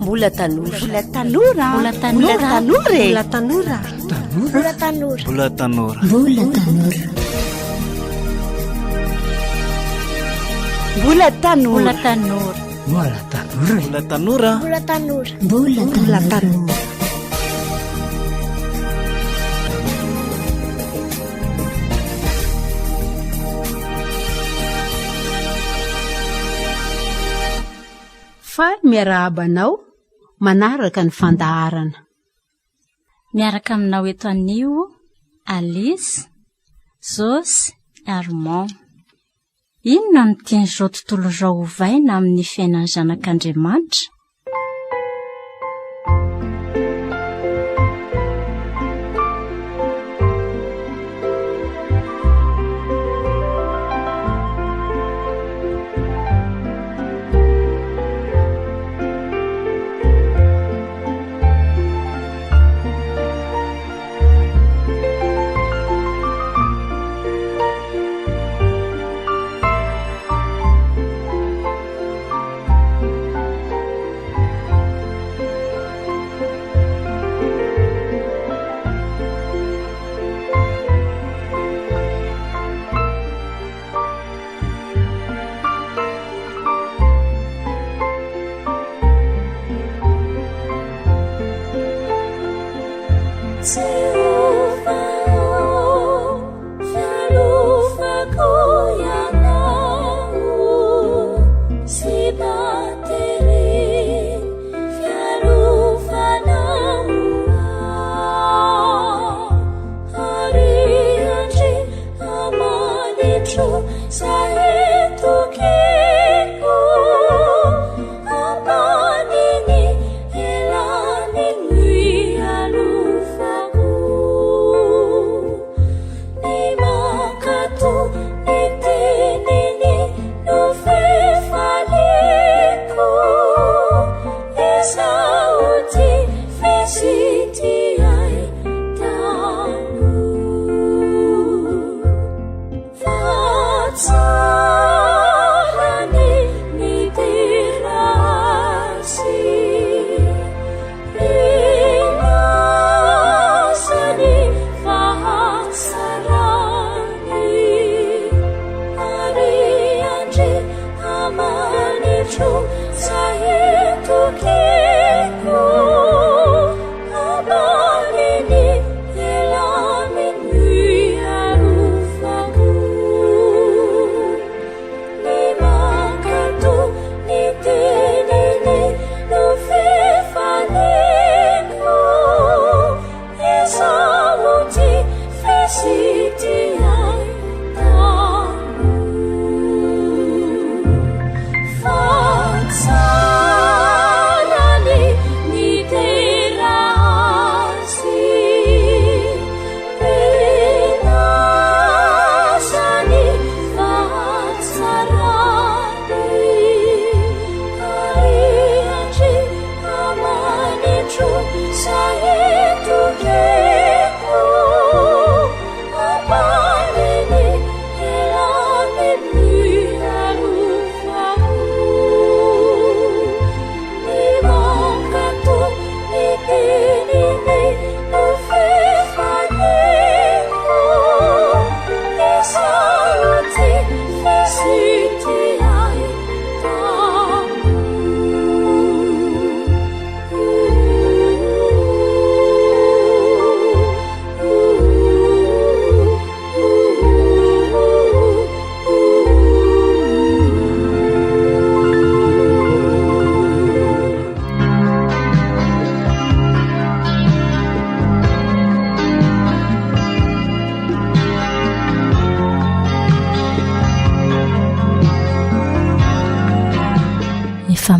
Mbola tanora. Mbola tanora. Mbola tanora. Mbola tanora. Mbola tanora. Mbola tanora. Mbola tanora. Mbola tanora. Mbola tanora. Mbola tanora. Mbola tanora. Mbola tanora. Mbola tanora. Fa miarahabanao manaraka ny fandaharana. Miaraka aminao eto anio Alice, Zosy, Armand. Inona no tian'izao tontolo izao hovaina amin'ny fiainan'ny zanak'Andriamanitra?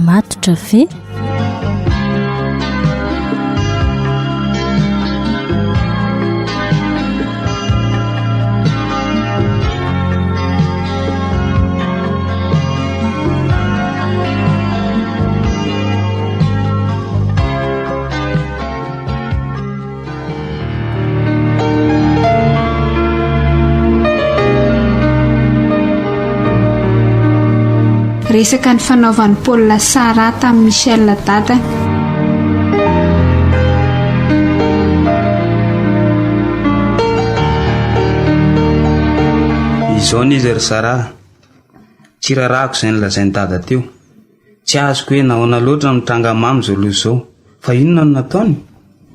Matotra ve? Resaka ny fanaovan'ny Paola Sara tamin'ny Michel Dada. izao nizy ry Sara, tsy rarahako izay nilazainy dada teo. Tsy azoko hoe nahoana loatra mitranga mamy izao loha izao, fa inona no nataony?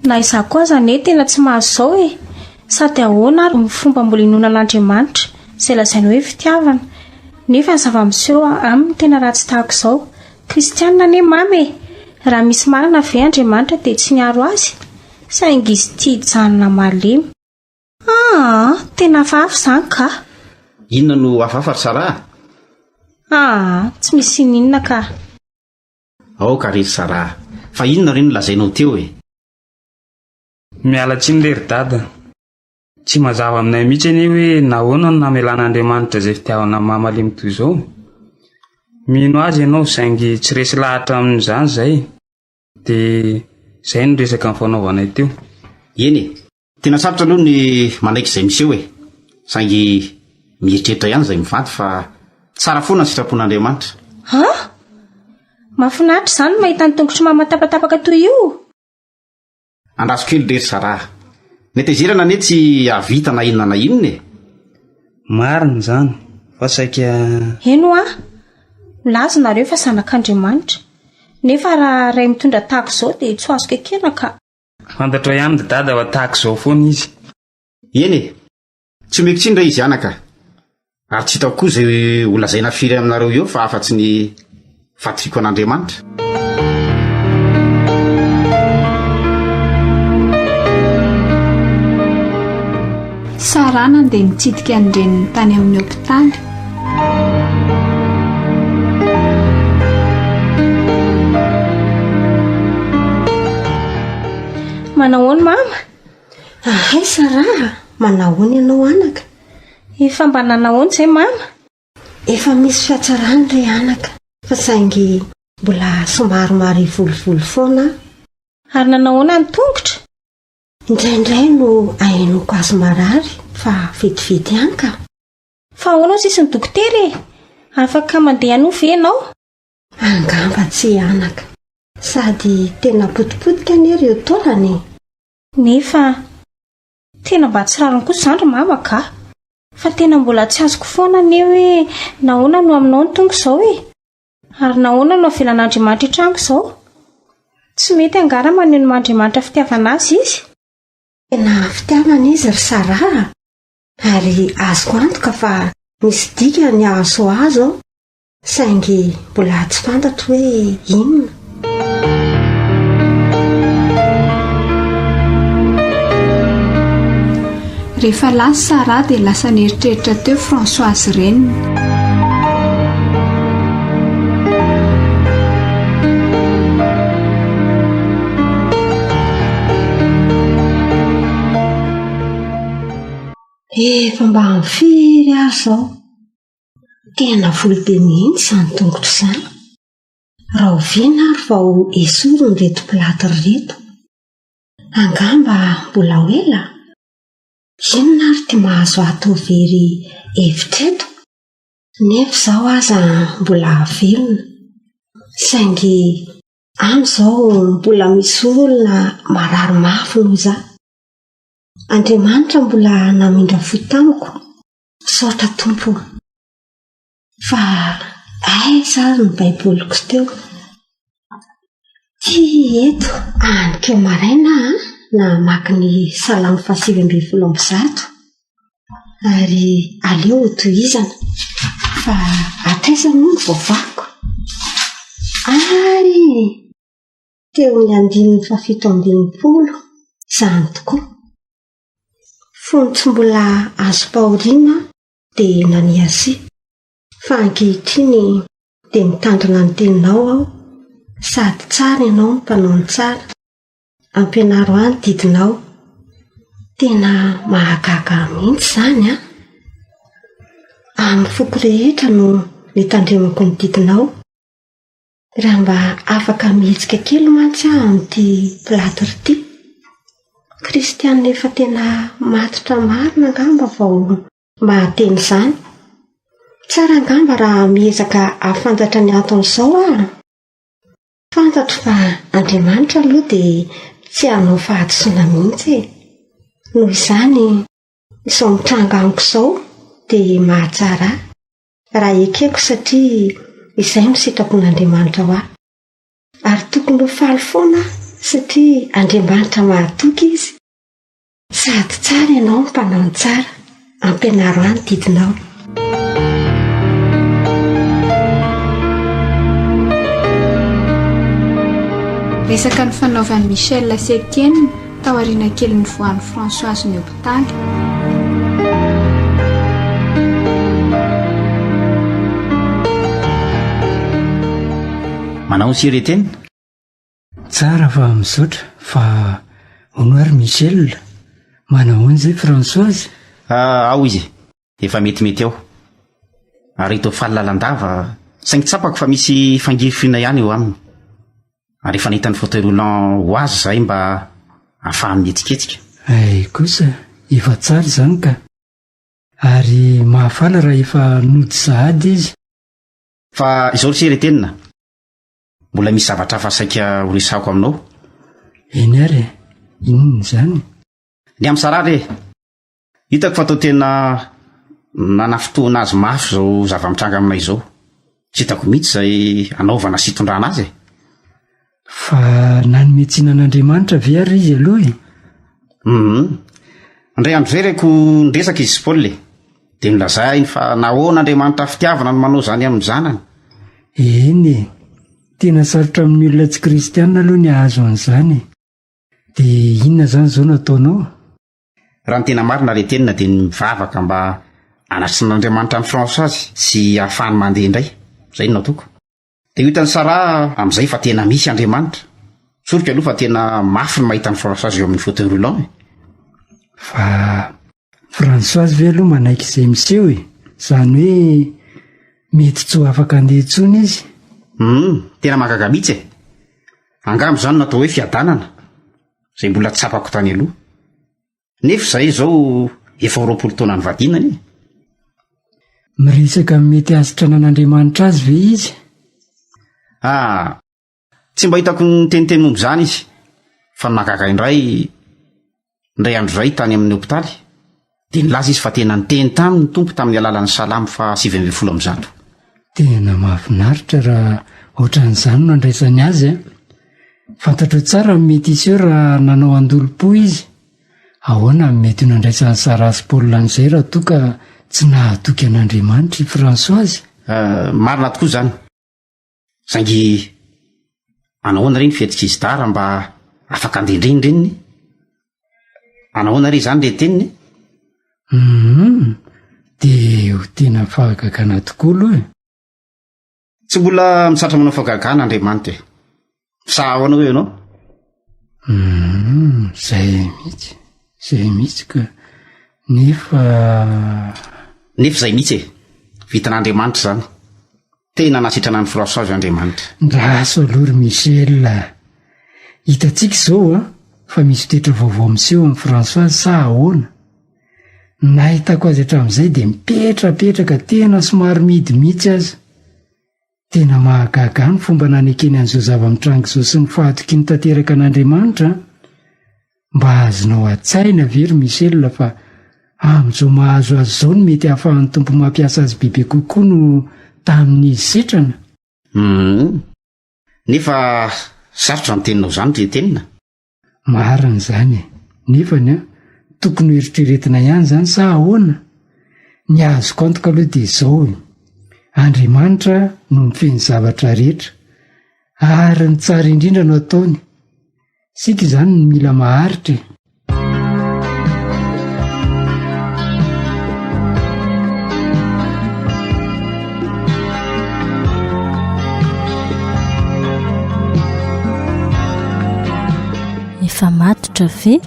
Na izaho koa zany tena tsy mahazo izao e. Sady ahoana ary ny fomba mbola inonan'Andriamanitra izay lazainy hoe fitiavana. Nefa ny zava-miseho aminy tena ratsy tahaka izao. Kristianina anie mamy e. Raha misy marina ve Andriamanitra dia tsy miaro azy, saingy izy tia hijanona malemy. Tena hafahafa izany ka. Inona no hafahafa ry Sara? Tsy misy inona ka. Aoka ry Sara, fa inona reny lazainao teo e? Miala tsiny ry dada. Tsy mazava aminay mihitsy anie hoe nahoana no namelan'Andriamanitra izay fitiavana mamalemy toy izao. Mino azy ianao saingy tsy resy lahatra amin'izany izay. Dia izay no resaka ny fanaovanay teo. Eny e, tena sarotra aloha ny manaiky izay miseho e. Saingy mieritreritra ihany izay mivanty fa tsara foana ny sitrapon'Andriamanitra. Mahafinaritra izany mahita ny tongotry mamatapatapaka toy io. Andraso kely ry Sara. Netezerana anie tsy havita na inona na inona e. Marina izany, fa saika... Eno milaza nareo fa zanak'Andriamanitra. Nefa raha ray mitondra tahaka izao dia tsy azo kekena ka. Fantatra ihany ry dada fa tahaka izao foana izy. Eny e, tsy omeko tsindra izy anaka. Ary tsy hitako koa izay ho lazaina firy aminareo eo fa afa-tsy ny fatoriko an'Andriamanitra. Sara nandeha nitsidika ny reniny tany amin'ny hopitaly. Manahoana mama? Hay Sara, manahoana ianao anaka? Efa mba nanahoana izay mama? Efa misy fiatsarany ry anaka, fa saingy mbola somaromary volovolo foana. Ary nanahoana ny tongotra? Indraindray no ahenoko azy marary, fa vetivety ihany ka. Fa ahoana sisy ny dokotera e? Afaka mandeha no ve ianao? Angamba tsy anaka, sady tena potipotika anie ireo taolany. Nefa tena mba tsy rariny kosa izany ry mama ka. Fa tena mbola tsy azoko foana anie hoe nahoana no aminao ny tonga izao e. Ary nahoana no avelan'Andriamanitra itrango izao. Tsy mety angara maneho n'Andriamanitra fitiavana azy izy. Tena fitiavana izy ry Sara, ary azoko antoka fa misy dika ny azo azo, saingy mbola tsy fantatro hoe inona. Rehefa lasa Sara dia lasa nieritreritra teo Françoise reniny. Efa mba mifiry aho izao. Tena volobe mihitsy izany tongotra izany. Raha oviana ary vao esoriny reto pilatry reto. Angamba mbola ela. Inona ary ty mahazo ato very hevitra eto? Nefa izao aza mbola velona. Saingy amin'izao mbola misy olona marary mafy noho izaho. Andriamanitra mbola namindra fo tamiko, saotra tompo. Fa aiza ny baiboliko teo? Ty eto anikeo maraina namaky ny Salamo 120 ary aleo hotohizana. Fa ataiza moa ny voavako? Ary teo ny 170 izany tokoa. Fony tsy mbola azo paoriana dia naniasi. Fa ankehitriny dia mitandrina ny teninao aho, sady tsara ianao ny mpanao ny tsara. Ampianaro any didinao. Tena mahagaga mihitsy izany a. Amin'ny foko rehetra no nitandremako ny didinao. Raha mba afaka mihetsika kely mantsy aho amin'ity pilatry ity. Kristianina efa tena matotra marina angamba vao mahateny izany. Tsara angamba raha miezaka afantatra ny aton'izao aho. Fantatro fa Andriamanitra aloha dia tsy hanao fahadisoana mihitsy e. Noho izany izao mitranga amiko izao dia mahatsara raha ekeko satria izay no sitrapon'Andriamanitra ho ahy. Ary tokony ho faly foana satria Andriamanitra mahatoky izy. Sady tsara ianao ny mpanao ny tsara, ampianaro any didinao. Resaka ny fanaovan'i Michel Etienne tao aoriana kely ny voan'ny Françoise ny hôpitaly. Manao sy Etienne? Tsara fa misaotra fa hono ary Michel, manao an'izay Françoise? Ao izy, efa metimety ao. Ary ito faly lalandava, saingy tsapako fa misy fangirifina ihany eo aminy. Ary efa nahita ny fauteuil roulant ho azy zay mba ahafahany mietsiketsika. Ay kosa, efa tsara izany ka. Ary mahafala raha efa nody sahady izy. Fa izao sy Etienne, mbola misy zavatra hafa saika horesahako aminao. Eny ary, inona izany? Ny amin'ny sarary hitako fa tao tena nanafotoana azy mafy zao zava-mitranga aminay izao. Tsy hitako mihitsy zay anaovana sy hitondrana azy. Fa nanome tsinan'Andriamanitra ve ary izy aloha e? Indray andro zay reko nresaka izy Paul dia nolazainy fa nahoan'Andriamanitra fitiavana no manao zany amin'ny zanany. Eny e, tena sarotra amin'ny olona tsy kristianina aloha ny ahazo an'izany. Dia inona zany izao nataonao? Raha ny tena marina Etienne dia mivavaka mba anatrin'Andriamanitra ny Françoise sy ahafahany mandeha indray. Zay no nataoko. Dia hitany Sarah amin'izay fa tena misy Andriamanitra. Sorika aloha fa tena mafy ny mahita ny Françoise eo amin'ny fauteuil roulant. Fa Françoise ve aloha manaiky izay miseho e? Izany hoe mety tsy ho afaka handeha intsony izy. Tena mahagaga mihitsy e. Angamba izany natao hoe fiadanana, izay mbola tsapako tany aloha. Nefa izay izao efa 20 taona ny vadinany e. Miresaka mety azo-tranan'Andriamanitra azy ve izy? Tsy mba hitako ny teniteny momba izany izy. Fa mahagaga indray andro izay tany amin'ny hôpitaly, dia nilaza izy fa tena niteny taminy ny tompo tamin'ny alalan'ny Salamo fa 7:10. Tena mahafinaritra raha ohatran'izany no andraisany azy a. Fantatro tsara mety iseho raha nanao andolo-po izy. Ahoana mety ho nandraisan'ny Sarah sy Paul an'izay raha toa ka tsy nahatoky an'Andriamanitra i Françoise? Marina tokoa izany. Saingy anahoana reny fihetsika izy dara mba afaka handendreny reniny? Anahoana re izany Etienne? Dia ho tena fahagagana tokoa aloha e. Tsy mbola misatra manao fahagagana Andriamanitra e. Sa ahoana hoe ianao? Zay mihitsy ka. Nefa izay mihitsy e. Vitan'Andriamanitra izany. Tena nasitrana ny Françoise Andriamanitra. Raso aloha Michel. Hitantsika izao fa misy toetra vaovao miseho amin'ny Françoise sa ahoana? Nahitako azy hatramin'izay dia mipetrapetraka tena somary mihidy mihitsy aza. Tena mahagaga ny fomba nanekeny an'izao zava-mitranga izao sy ny fahatoky ny tanteraka an'Andriamanitra. Mba azonao an-tsaina very Michel fa amin'izao mahazo azy izao no mety ahafahan'ny tompo mampiasa azy bebe kokoa no tamin'izy sitrana. Nefa sarotra ny teninao izany Etienne. Marina izany e. Nefany tokony ho eritreretina ihany izany sa ahoana? Ny azoko antoka aloha dia izao e. Andriamanitra no mifeny zavatra rehetra ary ny tsara indrindra no ataony. Sika izany no mila maharitra e. Efa matotra ve?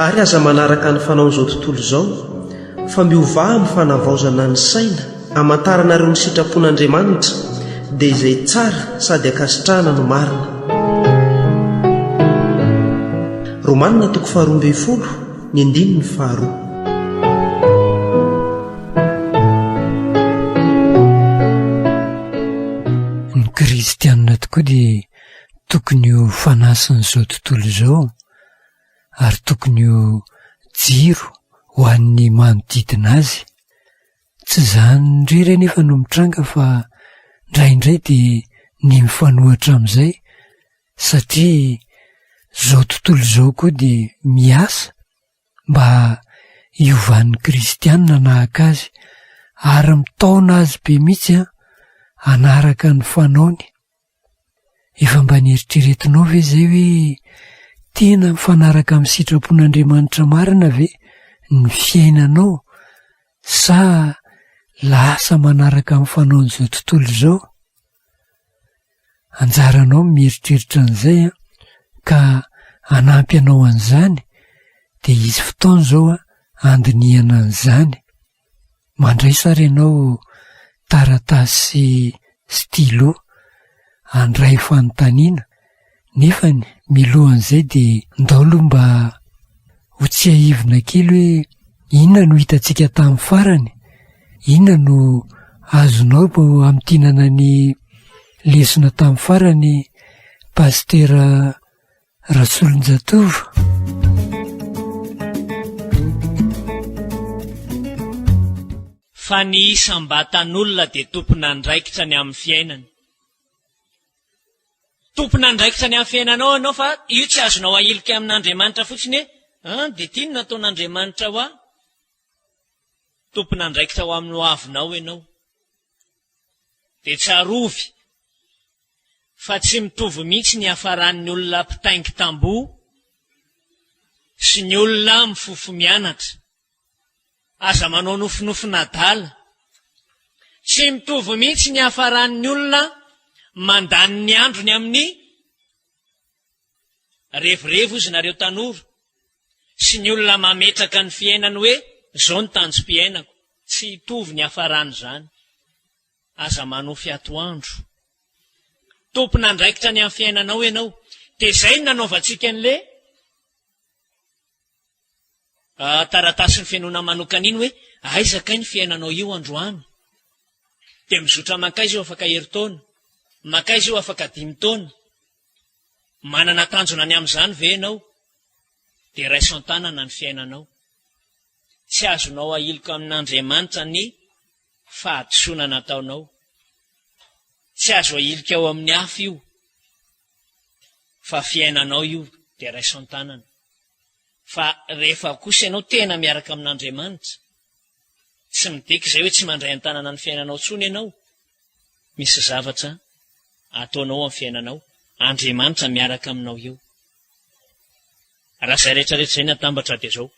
Ary aza manaraka ny fanaon'izao tontolo izao fa miovaha amin'ny fanavaozana ny saina hamantaranareo ny sitrapon'Andriamanitra dia izay tsara sady akasitrahana no marina. Romanina 12 ny 15. Ny kristianina tokoa dia tokony ho fanasin'izao tontolo izao ary tokony ho jiro ho an'ny manodidina azy. Tsy izany indray nefa no mitranga fa indraindray dia ny mifanohitra amin'izay satria izao tontolo izao koa dia miasa mba hiovan'ny kristianina nahaka azy ary mitaona azy be mihitsy hanaraka ny fanaony. Efa mba nieritreretinao ve izay hoe tena mifanaraka amin'ny sitrapon'Andriamanitra marina ve ny fiainanao sa lasa manaraka amin'ny fanaon'izao tontolo izao? Anjaranao mieritreritra an'izay ka hanampy anao an'izany dia izy fotoana izao andinihana an'izany. Mandray sary ianao taratasy sy stylo handray fanontaniana nefany milohan'izay dia ndaolo mba ho tsy haivina kely hoe inona no hitantsika tamin'ny farany, inona no azonao amin'tinana ny lesona tamin'ny farany pastera Rasolonjatovo. Fa ny isam-batan'olona dia tompona andraikitra ny amin'ny fiainany. Tompona andraikitra ny amin'ny fiainanao ianao fa io tsy azonao ahilika amin'Andriamanitra fotsiny hoe dia ity no nataon'Andriamanitra ho aho. Tompona andraikitra ho amin'ny hoavinao ianao. Dia tsarovy fa tsy mitovy mihitsy ny hafaran'ny olona mpitaingy tamboho sy ny olona mifofo mianatra. Aza manao nofinofin-dala. Tsy mitovy mihitsy ny hafaran'ny olona mandany ny androny amin'ny revirevo izy nareo tanora sy ny olona mametraka ny fiainany hoe zao ny tanjom-piainako. Tsy hitovy ny hafarany izany. Aza manofy atoandro. Tompona andraikitra ny amin'ny fiainanao ianao. Dia izay no nanaovantsika an'le taratasy ny fiainona manokana iny hoe aizakay ny fiainanao io androany. Dia mizotra makay izy io afaka herintaona, makay izy io afaka 5 taona. Manana tanjona amin'izany ve ianao? Dia raisan-tanana ny fiainanao. Tsy azonao ahiloko amin'Andriamanitra ny fahadisoana nataonao. Tsy azo ahilika ao amin'ny hafa io fa fiainanao io dia raisan-tanana. Fa rehefa kosa ianao tena miaraka amin'Andriamanitra, tsy midika izay hoe tsy mandray an-tanana ny fiainanao tsony ianao. Misy zavatra ataonao amin'ny fiainanao, Andriamanitra miaraka aminao eo. Raha izay rehetrarehetra izay natambatra dia izao,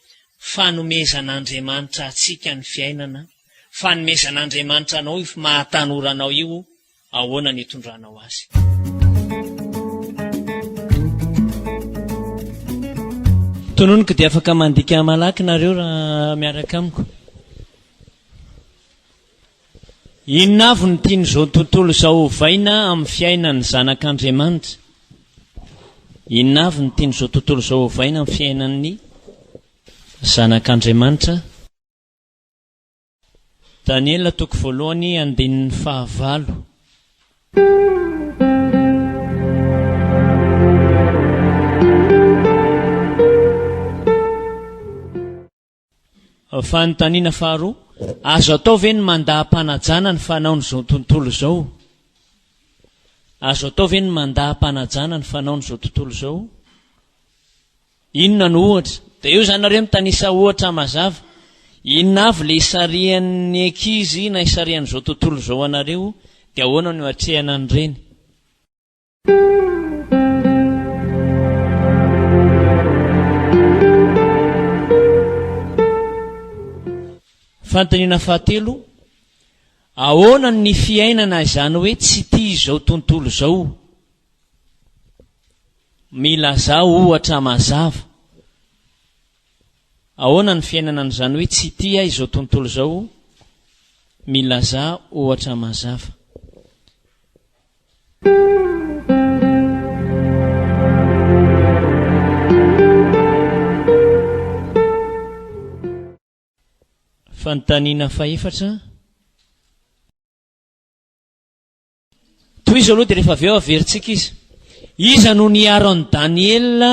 fanomezan'Andriamanitra atsika ny fiainana, fanomezan'Andriamanitra anao io mahatanoranao io, ahoana ny hitondranao azy. Tononiko dia afaka mandika malaky nareo raha miaraka amiko. Inona avy ny tian'izao tontolo izao ovaina amin'ny fiainan'ny zanak'Andriamanitra? Inona avy ny tian'izao tontolo izao ovaina amin'ny fiainan'ny zanak'Andriamanitra? Daniela 2:9. Fanontaniana faharoa, azo atao ve ny mandaha-panajana ny fanaon'izao tontolo izao? Azo atao ve ny mandaha-panajana ny fanaon'izao tontolo izao? Inona no ohatra? Dia eo izany nareo mitanisa ohatra mazava. Inona avy le isarian'ny ankizy na isarian'izao tontolo izao anareo, dia ahoana no hatrehana an'ireny? Fanontaniana fahatelo, ahoana ny fiainana izany hoe tsy tia izao tontolo izao? Milazao ohatra mazava. Ahoana ny fiainana izany hoe tsy tia izao tontolo izao? Milazao ohatra mazava. Fanontaniana faefatra. Toy izy aloha dia rehefa avy eo averintsika izy. Iza no niaro an'i Daniela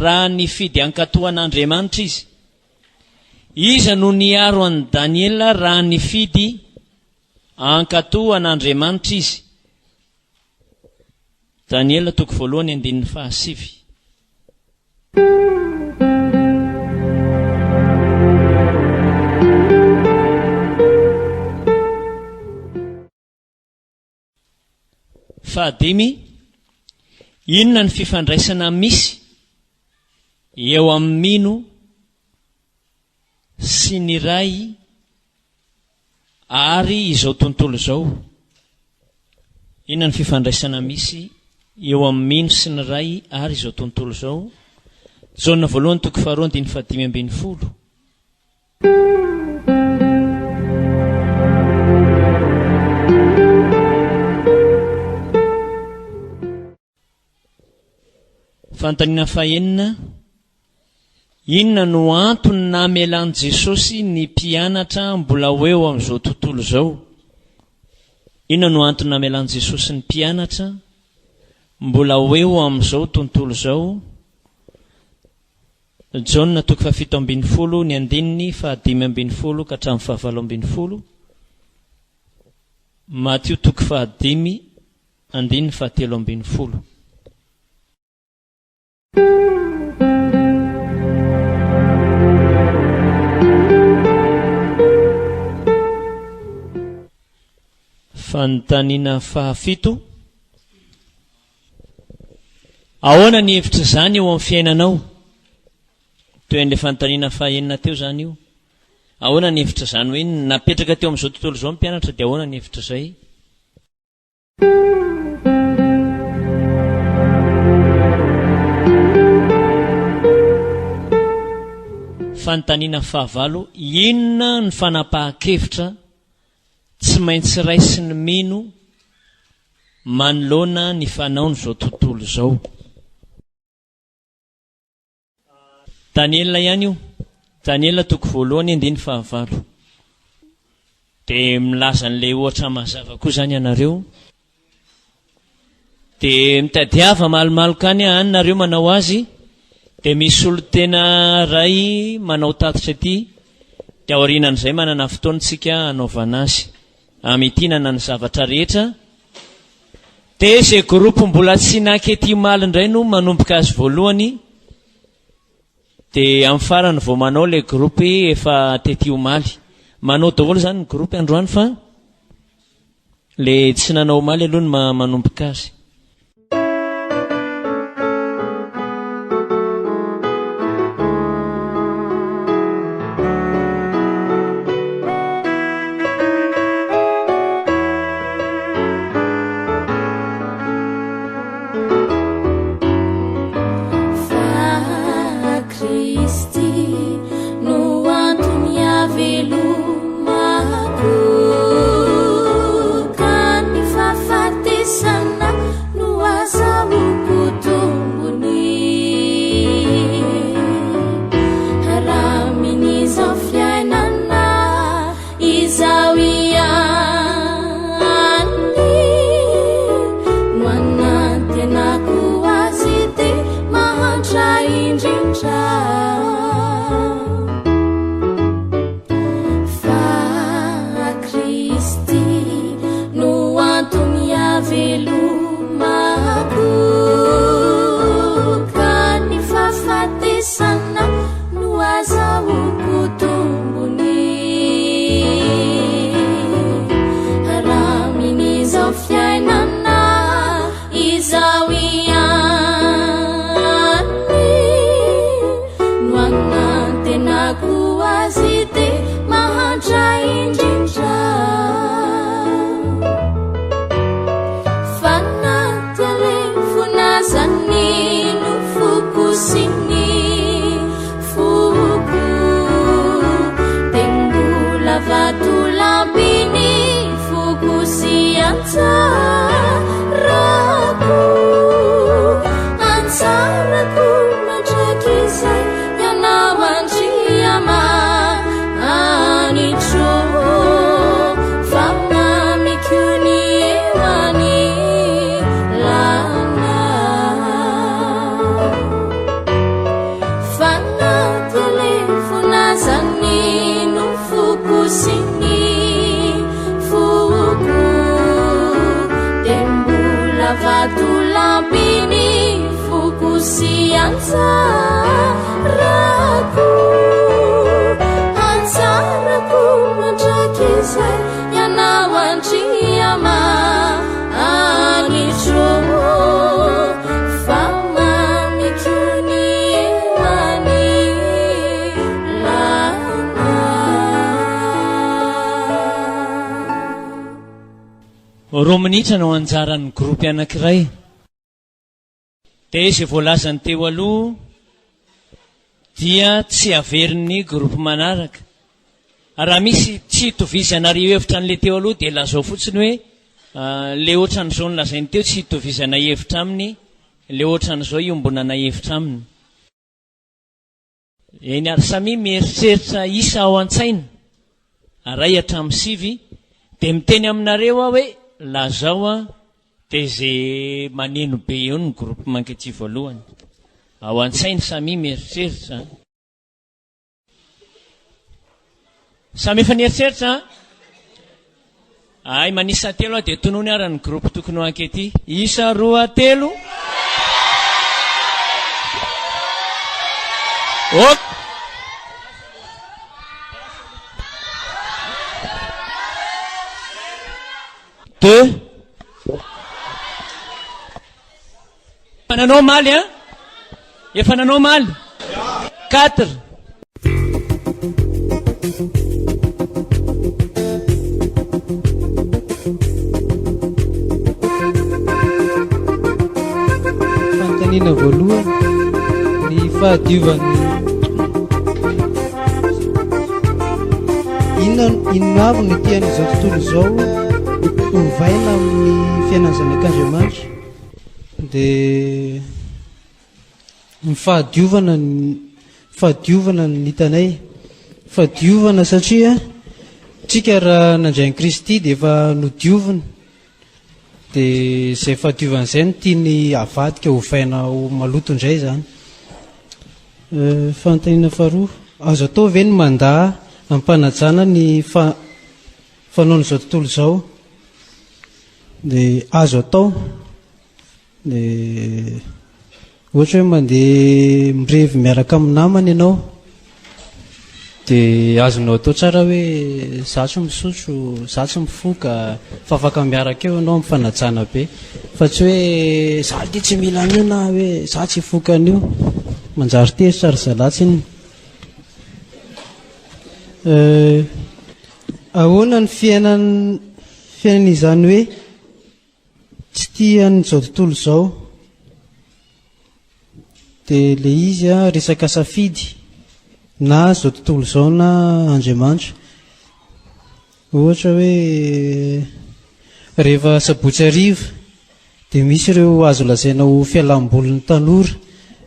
raha nifidy ankatoan'Andriamanitra izy? Iza no niaro an'i Daniela raha nifidy ankatoan'Andriamanitra izy? Daniela 2:1-7. Fahadimy, inona ny fifandraisana misy eo amin'ny mino sy ny ray ary izao tontolo izao? Inona ny fifandraisana misy eo amin'ny mino sy ny ray ary izao tontolo izao? Jaona 1:2-5. Fanontaniana fahaenina, inona no antony namelan'i Jesosy ny mpianatra mbola ho eo amin'izao tontolo izao? Inona no antony namelan'i Jesosy ny mpianatra mbola ho eo amin'izao tontolo izao? Jaona 7:17, ny andininy 5:10 ka hatramin'ny 7:20. Matteo 5:10, andininy 7:13. Fanontaniana fahafito, ahoana ny hevitra izany eo amin'ny fiainanao? Toy an'ilay fanontaniana fahaenina teo izany io. Ahoana ny hevitra izany hoe napetraka teo amin'izao tontolo izao mpianatra, dia ahoana ny hevitra izay? Fanontaniana fahavalo, inona ny fanapahan-kevitra tsy maintsy raisy ny mino manoloana ny fanaony izao tontolo izao? Daniela ihany io. Daniela 1:1-5. Dia milaza an'ilay ohatra mazava koa izany ianareo. Dia mitadiava malomaloka any nareo manao azy. Dia misy olo tena ray manao tatitra ety, dia aorianan'izay manana fotoantsika anaovana azy, amitinana ny zavatra rehetra. Dia izay groupe mbola tsy nankety maly indray no manomboka azy voalohany, dia amin'ny farany vao manao ilay groupe efa tety omaly. Manao daholo izany ny groupe androany, fa ilay tsy nanao omaly aloha no manomboka azy. It's sy ny foko dia mbola vatolampiny foko sy antsarako antsarako mandraky izay ianao andriama anitro fa mamikony ewany lana. Roa minitra no anjaran'ny gropy anankiray dia izay voalazany teo aloha dia tsy averin'ny gropy manaraka. Raha misy tsy hitovizana hevitra n'le teo aloha dia lazao fotsiny hoe le ohatran'izao ny lazainy teo tsy hitovizana hevitra aminy, le ohatran'izao iombonana hevitra aminy. Eny ary samy mieritreritra isa ao an-tsaina ray hatramin'ny sivy dia miteny aminareo aho hoe lazao a dia izay maneno be eo ny gropy mankety voalohany ao an-tsaina samy mieritreritra. Samy efa nieritreritra ay manisa telo aho dia tonony ara ny gropy tokony ho ankety isa roa telo op 2 efa nanao maly a efa nanao maly 4 fantanina voalohany ny fahadiovany inona avy ny tian'izao tontolo izao hovaina amin'ny fiainany zanak'Andriamanitra dia ny fahadiovana ny hitanay fahadiovana satria tsika raha nandray Kristy dia efa nodiovina dia izay fahadiovana izay no tiany avadika hovaina ho maloto indray zany. Fanontaniana faharoa azo atao ve ny mandaa ampanajana ny fanaon'izao tontolo izao dia azo atao dia ohatra hoe mandeha mirevy miaraka amin'ny namany ianao dia azonao atao tsara hoe za tsy misotro za tsy mifoka fa afaka miaraka eo ianao mifanajana be fa tsy hoe za dia tsy mila an'io na hoe za tsy hifoka an'io manjary teritra ary zalatsy iny. Ahoana ny fiainan'izany hoe tsy tian'izao tontolo izao dia le izy a resaka safidy na izao tontolo izao na Andriamanitra. Ohatra hoe rehefa sabotsy hariva dia misy ireo azo lazaina ho fialambolin'ny tanora,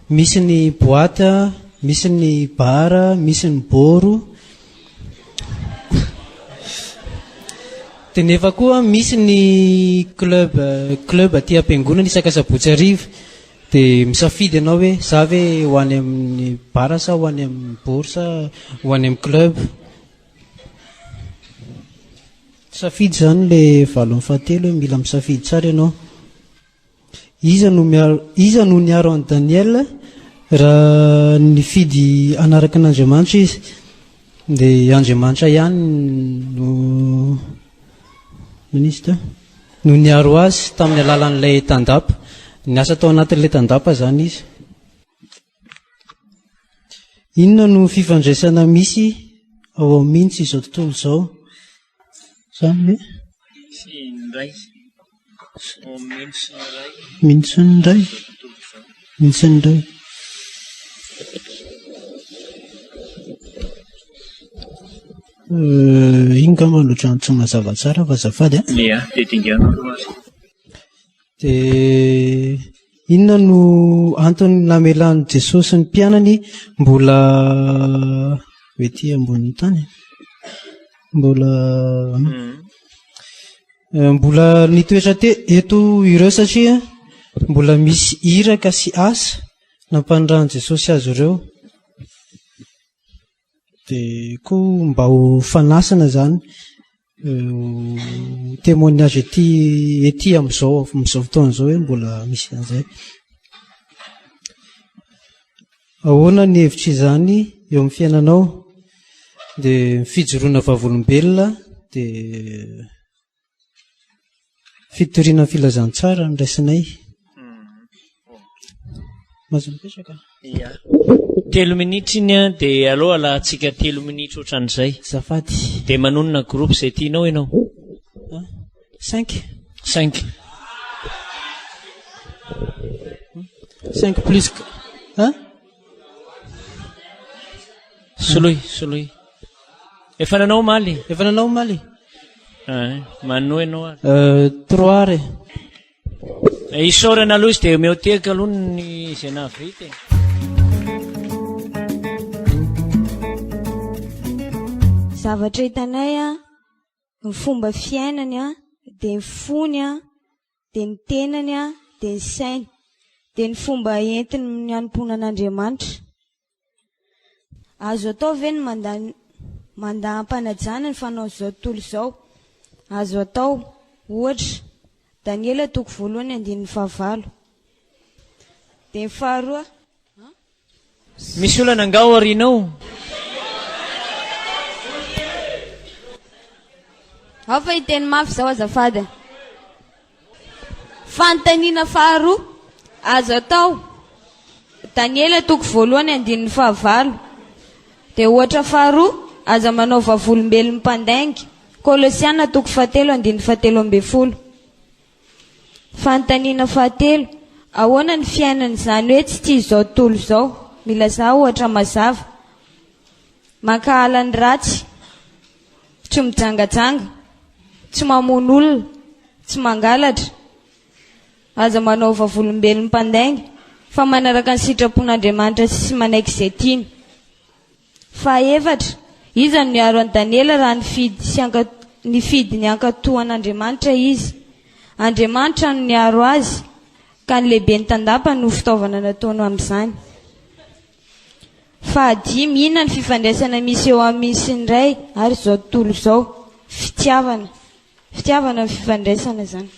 misy ny boaty, misy ny bara, misy ny boro dia nefa koa misy ny club aty am-piangonana isaka sabotsy hariva dia misafidy ianao hoe za ve ho any amin'ny bara sa ho any amin'ny boro sa ho any amin'ny club. Safidy zany le valo amin'ny fahatelo hoe mila misafidy tsara ianao. Iza no niaro an'i Daniel raha nifidy anaraka an'Andriamanitra izy dia Andriamanitra ihany no niaro azy tamin'ny alalan'ilay tandapa, niasa tao anatin'ilay tandapa zany izy. Inona no fifandraisana misy ao amin'ny izao tontolo izao zany hoe minitsy ny ray iny ka maloatra tsy mazava tsara fa zafady dia inona no antony namelan'i Jesosy ny mpianany mbola ety ambonin'ny tany mbola nitoetra eto ireo satria mbola misy iraka sy asa nampanorahan'i Jesosy azy ireo. dia koa mba ho fanasana zany témoignage ety amin'izao fotoana izao hoe mbola misy an'izay. Ahoana ny hevitra izany eo amin'ny fiainanao? Dia fijoroana vavolombelona dia fitoriana filazantsara ny raisinay. Mazomipetraka 3 minitra iny a dia aloha alahantsika 3 minitra ohatran'izay zafady. Dia manonona groupe izay tianao ianao 5 plus soloy efa nanao maly mano ianao ary 3 ary isorana aloha izy dia meoteka aloha ny izay nahavita. Zavatra hitanay a ny fomba fiainany a dia ny fony a dia ny tenany a dia ny sainy dia ny fomba entiny ny hanompoana an'Andriamanitra. Azo atao ve ny mandaa ampanajana ny fanao izao tontolo izao? Azo atao ohatra Daniela 1:9 dia ny faharoa misy olana angao arinao ao fa hiteny mafy izao azafady. Fanontaniana faharoa azo atao Daniela 1:9 dia ohatra faharoa aza manao vavolombelony mpandainga Kolosiana 3:17. Fanontaniana fahatelo ahoana ny fiainany izany hoe tsy tia izao tontolo izao? Mila za ohatra mazava mankahala ny ratsy, tsy mijangajanga, tsy mamono olona, tsy mangalatra, aza manao vavolombelony mpandainga fa manaraka ny sitrapon'Andriamanitra sy manaiky izay tiany. Fahaefatra iza no niaro an'i Daniela raha nifidy ny ankatoan'Andriamanitra izy. Andriamanitra no niaro azy ka ny lehibe ny tandapa no fitaovana nataony amin'izany. Fahadimy inona ny fifandraisana misy eo amin'ny sy ny ray ary izao tontolo izao? Fitiavana ny fifandraisana zany.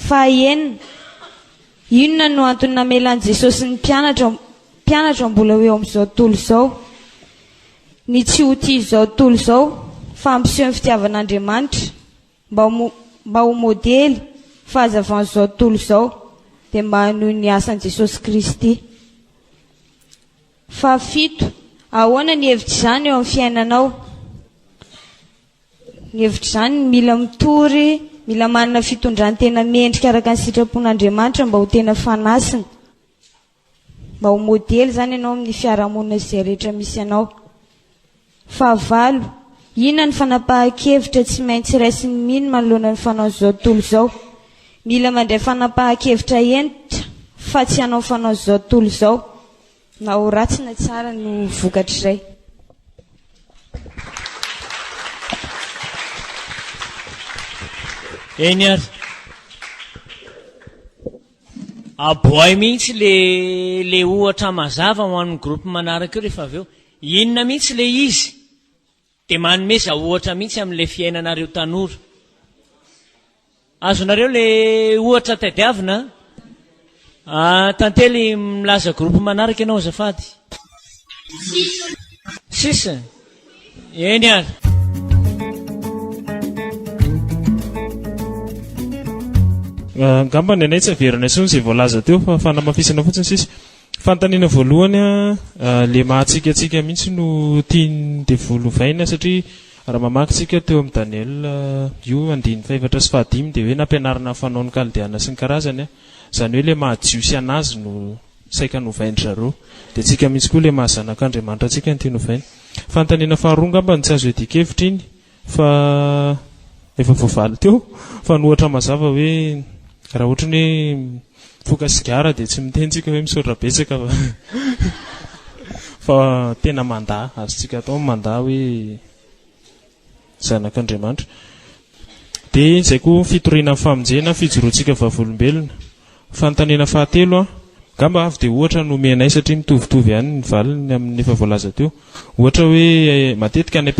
Fahaenina inona no antony namelan'i Jesosy ny mpianatra mbola eo amin'izao tontolo izao? Ny tsy ho tia izao tontolo izao fampiseho ny fitiavan'Andriamanitra mba ho modely fahazavan'izao tontolo izao dia mba hanohy ny asan'i Jesosy Kristy. Fahafito ahoana ny hevitra izany eo amin'ny fiainanao? Ny hevitra izany mila mitory, mila manana fitondrany tena mendrika araka ny sitrapon'Andriamanitra mba ho tena fanasina, mba ho modely zany ianao amin'ny fiarahamonina izay rehetra misy ianao. Fahavalo inona ny fanapahan-kevitra tsy maintsy raisiny mino manoloana ny fanao izao tontolo izao? Mila mandray fanapahan-kevitra entitra fa tsy hanao fanao izao tontolo izao na ho ratsy na tsara no vokatra izay. Eny ary aboay mihitsy le ohatra mazava ho an'ny groupe manaraka io rehefa avy eo inona mihitsy le izy dia manomeza ohatra mihitsy amin'le fiainanareo tanora. Azonareo le ohatra tadiavina tantely milaza groupe manaraka ianao azafady. Sisa eny ary ngamba ny anay tsy averina isony izay voalaza teo fa fanamafisana fotsiny sisy. Fanontaniana voalohany le mahatsikatsika mihitsy no tiany devolovaina satria raha mamakytsika teo amin'ny Daniel io 5:4 sy 5 dia hoe nampianarana fanao ny kaldiana sy ny karazany zany hoe le mahajiosy anazy no saika novainy zareo dia tsika mihitsy koa le mahazanak'Andriamanitra tsika ny tia novaina. Fanontaniana faharoa ngamba ny tsy azo edikevitra iny fa efa voavaly teo fa nohatra mazava hoe raha ohatra ny foka sigara dia tsy mitentsika hoe misaotra betsaka fa tena mandaa azotsika atao mandaa hoe zanak'Andriamanitra. Dia izay koa fitoriana amin'ny famonjena fijoroantsika vavolombelona. Fanontaniana fahatelo gamba avy dia ohatra nomenay satria mitovitovy ihany ny valiny amin'ny efa voalaza teo. Ohatra hoe matetika any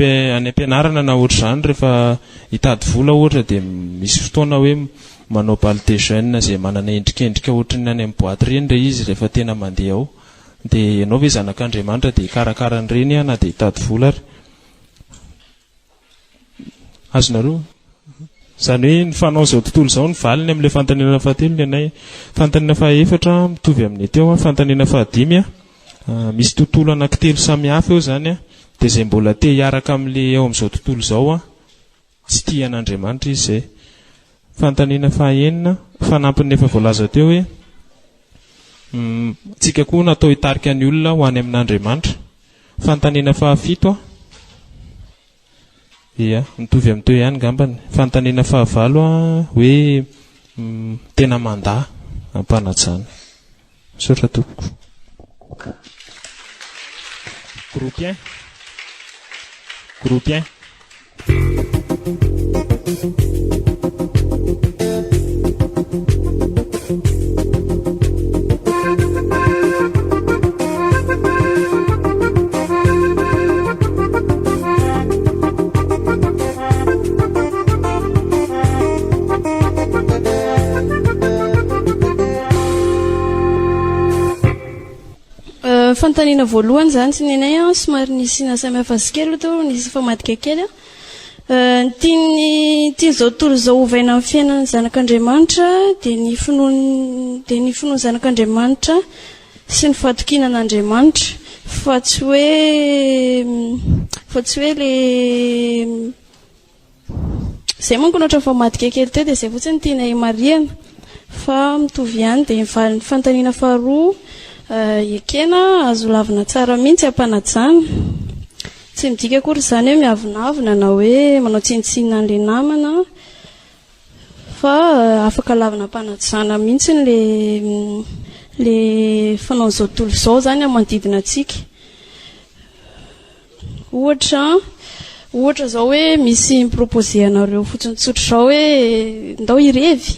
ampianarana na ohatra izany rehefa hitady vola ohatra dia misy fotoana hoe manao bal de jeune izay manana endrikendrika ohatra ny any amin'ny boaty ireny ilay izy rehefa tena mandeha ao. Dia ianao hoe zanak'Andriamanitra dia karakara an'ireny na dia hitady vola ary. Azonareo? Izany hoe ny fanao izao tontolo izao ny valiny amin'ilay fanontaniana fahatelo ny anay. Fanontaniana fahaefatra mitovy amin'ny teo, fanontaniana fahadimy misy tontolo anankitelo samihafa eo izany dia izay mbola te hiaraka amin'ilay eo amin'izao tontolo izao tsy tia an'Andriamanitra izy izay. Fanontaniana fahaenina fanampin'ny efa voalaza teo hoe tsika koa natao hitarika ny olona ho any amin'Andriamanitra. Fanontaniana fahafito ia mitovy amin'ny teo ihany gambany. Fanontaniana fahavalo hoe tena mandaa ampanajana. Misaotra tompoko. Groupe 1. Fanontaniana voalohany izany tsy nenay somary nisy samihafa kely to nisy famadika kely tia zao tontolo izao ovaina amin'ny fiainan'ny zanak'Andriamanitra dia ny finoany zanak'Andriamanitra sy ny fahatokinan'Andriamanitra fa tsy hoe le izay manko nohatra famadika kely teo dia izay fotsiny tianay mariana fa mitovy ihany dia ny fanontaniana faharoa ekena azo lavina tsara mihitsy ampanajana tsy midika akory izany hoe miavonavina na hoe manao tsinitsinina an'ilay namana fa afaka lavina ampanajana mihitsy le fanao izao tontolo izao izany manodidina antsika. Ohatra izao hoe misy miproposé anareo fotsiny-tsotra izao hoe ndao hirevy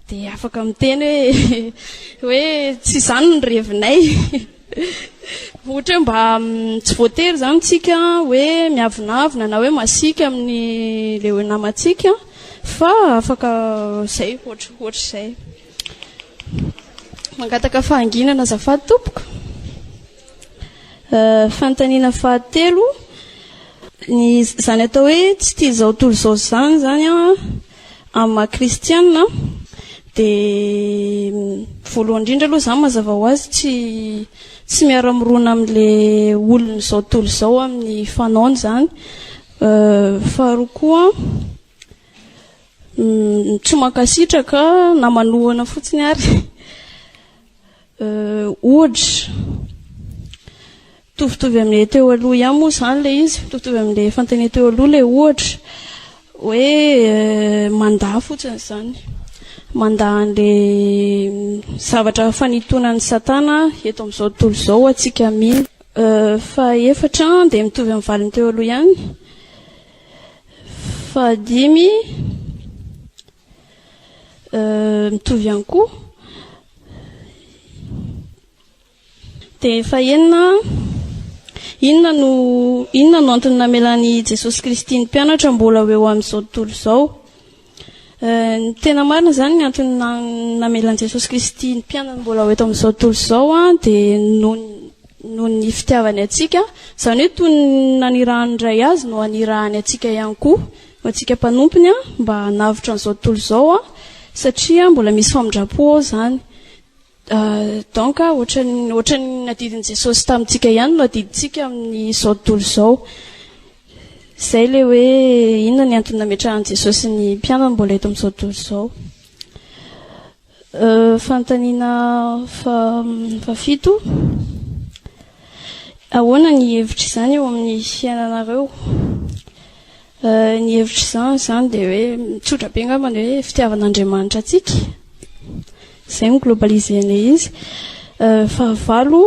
dia afaka miteny hoe tsy izany ny revinay. Ohatra mba tsy voatery izany tsika hoe miavonavina na hoe masika amin'ny le namantsika fa afaka izay ohatra izay. Mangataka fahanginana azafady tompoko. Fanontaniana fahatelo izany atao hoe tsy tia izao tontolo izao zany amin'ny maha kristianina dia voalohany indrindra aloha izany mazava ho azy tsy miara-mirona amin'ilay olona izao tontolo izao amin'ny fanaony izany. Faharoa koa tsy mankasitraka na manohana fotsiny ary ohatra tovitovy amin'ilay teo aloha ihany moa izany ilay izy, tovitovy amin'ilay fanontaniana teo aloha ilay ohatra hoe mandaa fotsiny izany, mandaa an'ilay zavatra fanitonan'ny Satana eto amin'izao tontolo izao atsika mihitsy. Fahaefatra dia mitovy amin'ny valiny teo aloha ihany. Fahadimy mitovy ihany koa. Dia fahaenina, inona no antony namelan'i Jesosy Kristy ny mpianatra mbola eo amin'izao tontolo izao? Ny tena marina izany ny antony namelan'i Jesosy Kristy ny mpianatra mbola eto amin'izao tontolo izao dia noho ny fitiavany atsika, izany hoe toy ny nanirahany indray azy no anirahany atsika ihany koa, ho atsika mpanompony mba hanavitra an'izao tontolo izao satria mbola misy famindrapo ao izany. Donc ohatra ny nadidin'i Jesosy tamintsika ihany no adidintsika amin'izao tontolo izao. Izay ilay hoe inona ny antony nametrahan'i Jesosy ny mpianatra mbola eto amin'izao tontolo izao. Fanontaniana fahafito, ahoana ny hevitra izany eo amin'ny fiainanareo? Ny hevitra izany dia hoe mitsotra be angambany hoe fitiavan'Andriamanitra atsika, izay no globalisenay izy. Fahavalo,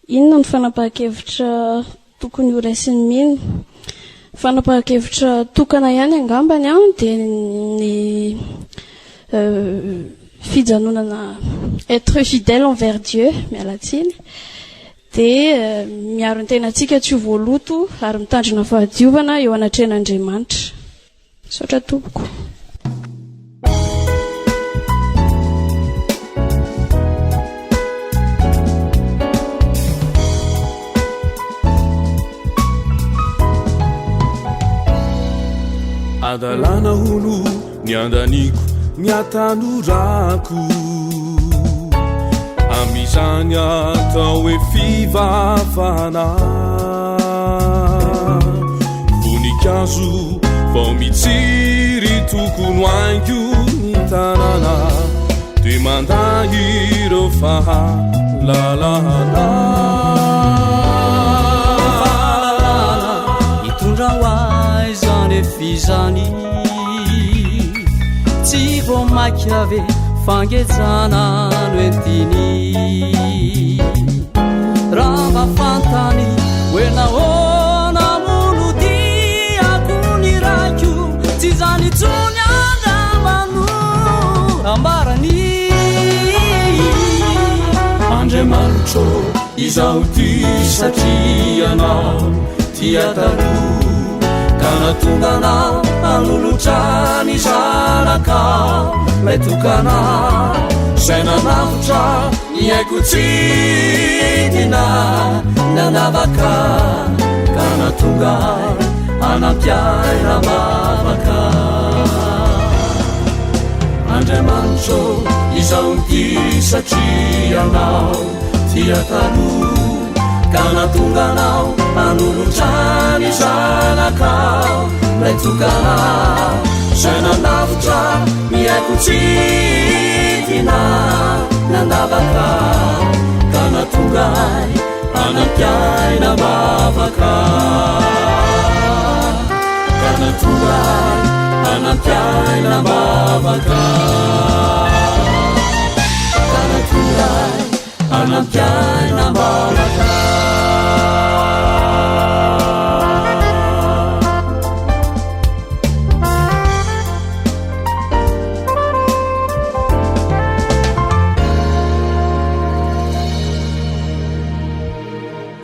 inona ny fanapahan-kevitra tokony ho raisin'ny mino? Fanapahan-kevitra tokana ihany angambany dia ny fijanonana être fidèle envers Dieu mialatsiny dia miaro ny tenantsika tsy ho voaloto ary mitandrina fahadiovana eo anatren'Andriamanitra. Saotra tompoko. Adalana holo ny andaniko ny atanorako amizany atao hoe fivavahana voninkazo vao mitsiry tokony haingo ny tanàna dia manday ireo fahalalana hitondra ho ahy zany fizany tsy vo maiky ave fangejana no entiny raha mafantany hoe nahoana molo diako ny raiko tsy zany tsony andramano ambarany Andriamanitro izaho ty satria anao tia taloha ka natonga anao hanolotrany zanaka lay tokana zay nanavotra ny haiko tsidina nanavaka ka natonga hanampiaina mavaka Andriamanitro izaho ty satria anao tia taloha ka natonga anao hanolotrany zanaka lay tokana zay nanavotra ny haiko tsidina nanavaka ka natonga hanampiaina mavaka ka natonga hanampiaina mavaka ka natonga hanampiaina mavaka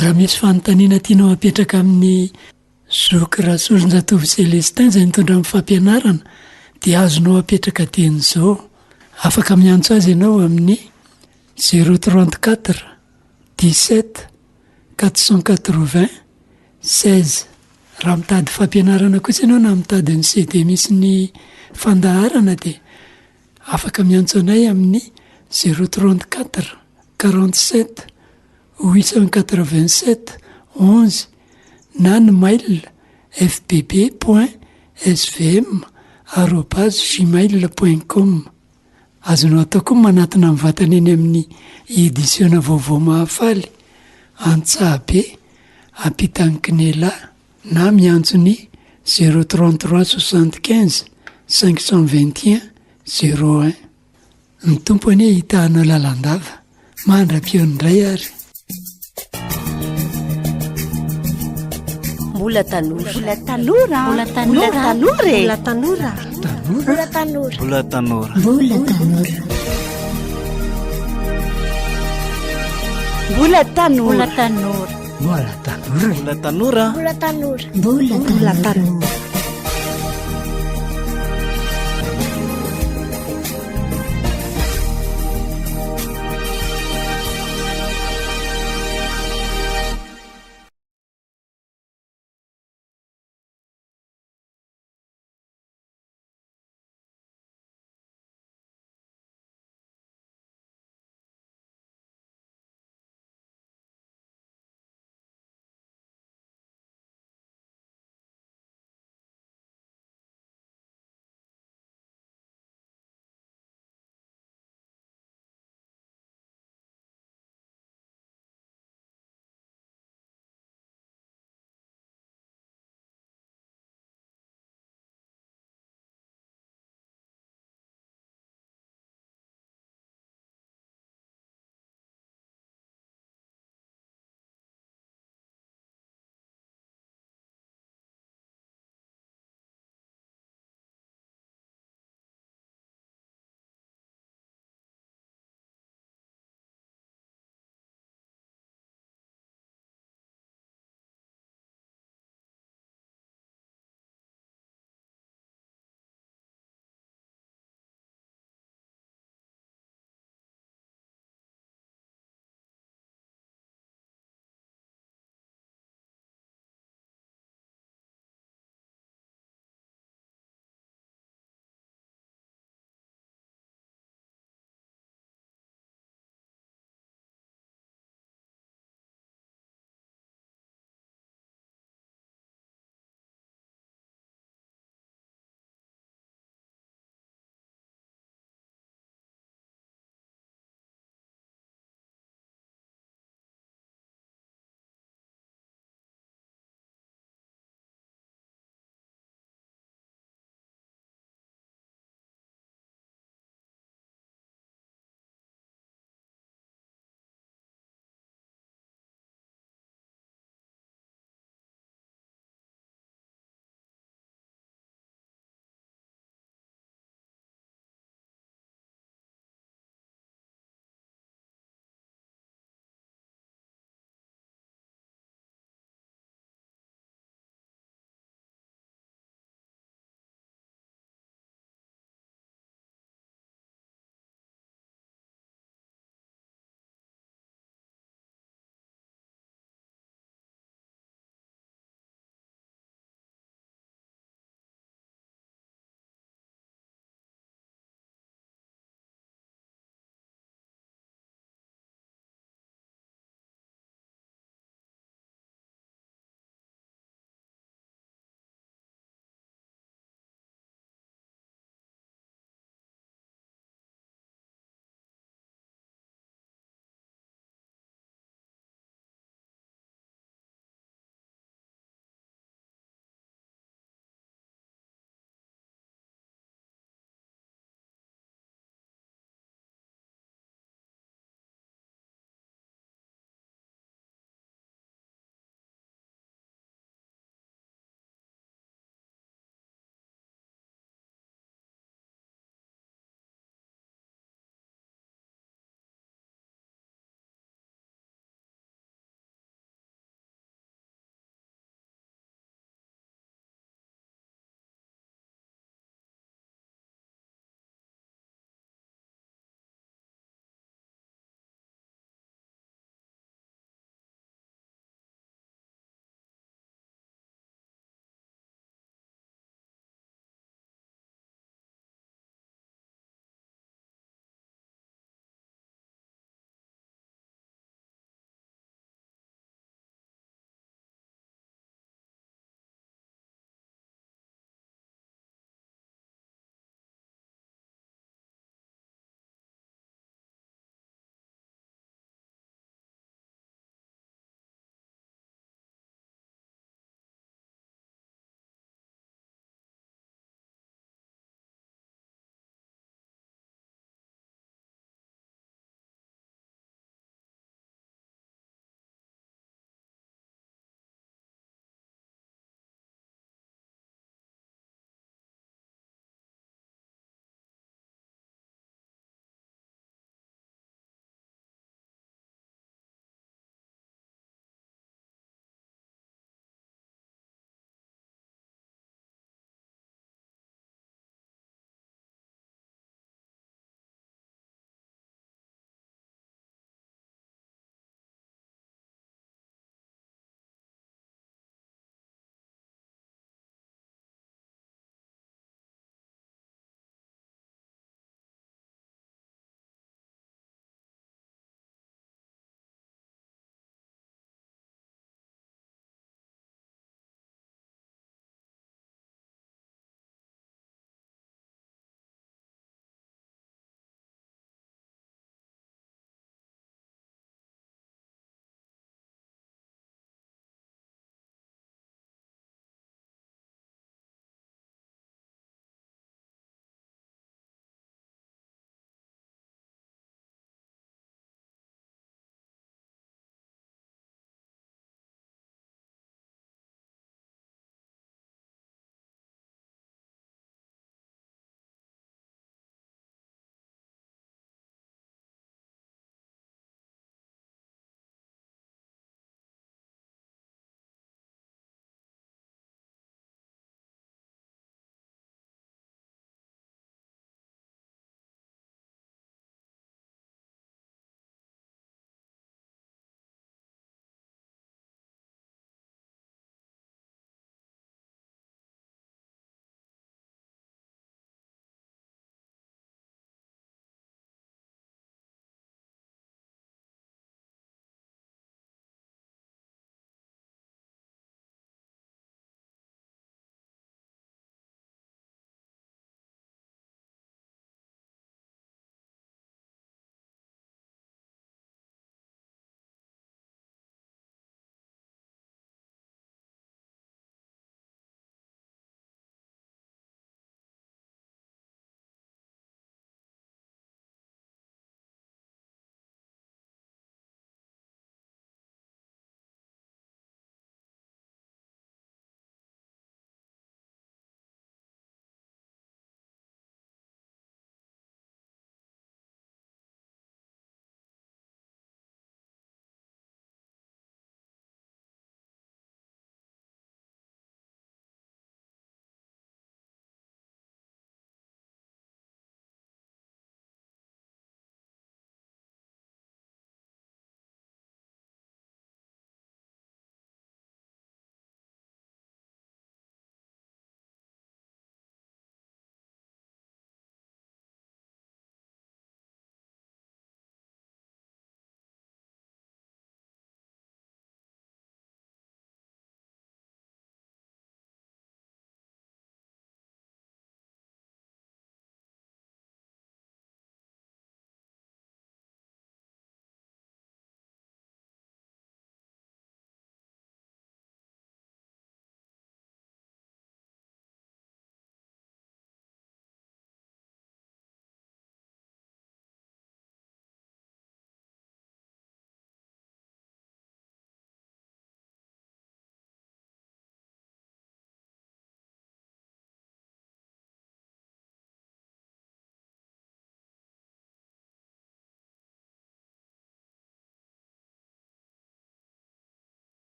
raha misy fanontaniana tianao apetraka amin'ny zoky rasolonjatovy Celestin zay nitondra amin'ny fampianarana dia azonao apetraka teny izao. Afaka miantso azy ianao amin'ny 034 17 480 16. Raha mitady fampianarana kosa ianao na mitady ny CD misy ny fandaharana dia afaka miantso anay amin'ny 034 47 887 11 na ny mail fbb.svm@gmail.com. azonao atao koa manatona amin'ny vatana eny amin'ny edisiona vaovao mahafaly Antsahabe Ampitankinela na miantso ny 033 75 521 01. Ny tompony hitahanao lalandava mandra-pionindray ary Mbola tanora. Mbola tanora. Mbola tanora. Mbola tanora. Mbola tanora. Mbola tanora. Mbola tanora. Mbola tanora. Mbola tanora. Mbola tanora. Mbola tanora. Mbola tanora.